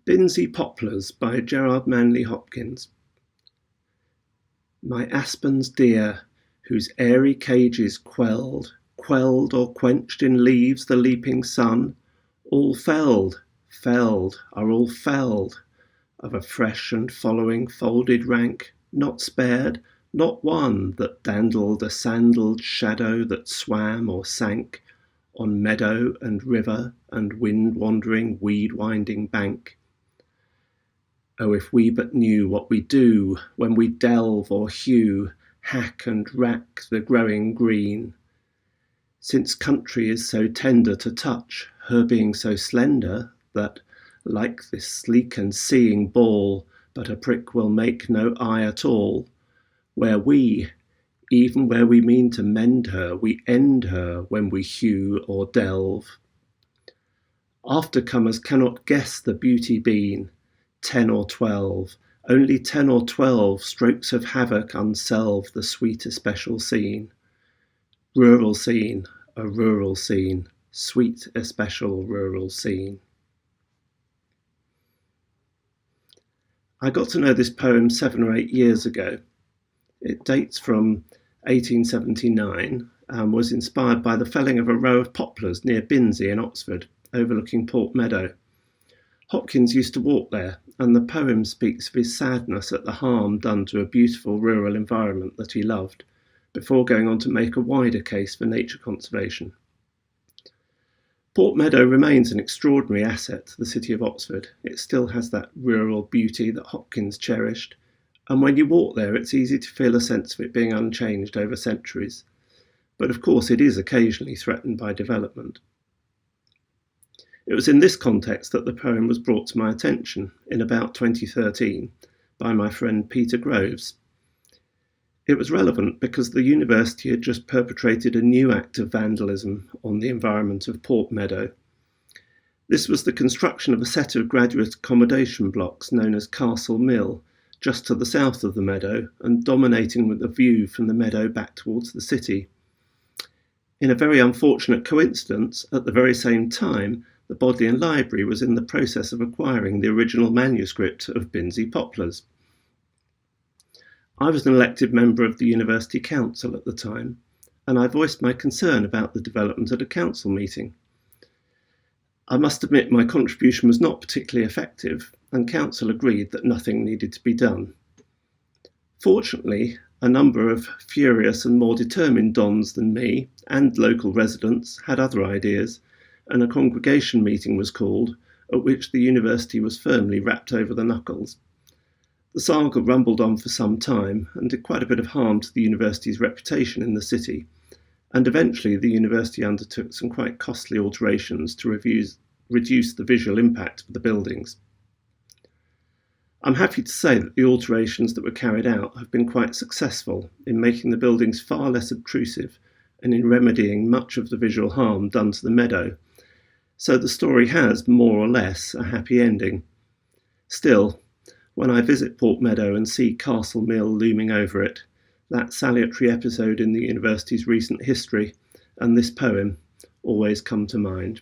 Binsey Poplars by Gerard Manley Hopkins. My aspens dear, whose airy cages quelled or quenched in leaves the leaping sun, all felled, are all felled, of a fresh and following folded rank, not spared, not one that dandled a sandalled shadow that swam or sank on meadow and river and wind-wandering, weed-winding bank. Oh, if we but knew what we do when we delve or hew, hack and rack the growing green. Since country is so tender to touch, her being so slender, that, like this sleek and seeing ball, but a prick will make no eye at all, where we, even where we mean to mend her, we end her when we hew or delve. Aftercomers cannot guess the beauty been, 10 or 12, only 10 or 12 strokes of havoc unselve the sweet especial scene. Rural scene, a rural scene, sweet especial rural scene. I got to know this poem 7 or 8 years ago. It dates from 1879 and was inspired by the felling of a row of poplars near Binsey in Oxford, overlooking Port Meadow. Hopkins used to walk there, and the poem speaks of his sadness at the harm done to a beautiful rural environment that he loved, before going on to make a wider case for nature conservation. Port Meadow remains an extraordinary asset to the city of Oxford. It still has that rural beauty that Hopkins cherished, and when you walk there it's easy to feel a sense of it being unchanged over centuries. But of course it is occasionally threatened by development. It was in this context that the poem was brought to my attention in about 2013 by my friend Peter Groves. It was relevant because the university had just perpetrated a new act of vandalism on the environment of Port Meadow. This was the construction of a set of graduate accommodation blocks known as Castle Mill, just to the south of the meadow and dominating with a view from the meadow back towards the city. In a very unfortunate coincidence, at the very same time, the Bodleian Library was in the process of acquiring the original manuscript of Binsey Poplars. I was an elected member of the University Council at the time, and I voiced my concern about the development at a council meeting. I must admit my contribution was not particularly effective, and council agreed that nothing needed to be done. Fortunately, a number of furious and more determined dons than me, and local residents, had other ideas, and a congregation meeting was called, at which the university was firmly rapped over the knuckles. The saga rumbled on for some time and did quite a bit of harm to the university's reputation in the city, and eventually the university undertook some quite costly alterations to reduce the visual impact of the buildings. I'm happy to say that the alterations that were carried out have been quite successful in making the buildings far less obtrusive and in remedying much of the visual harm done to the meadow, so the story has, more or less, a happy ending. Still, when I visit Port Meadow and see Castle Mill looming over it, that salutary episode in the university's recent history and this poem always come to mind.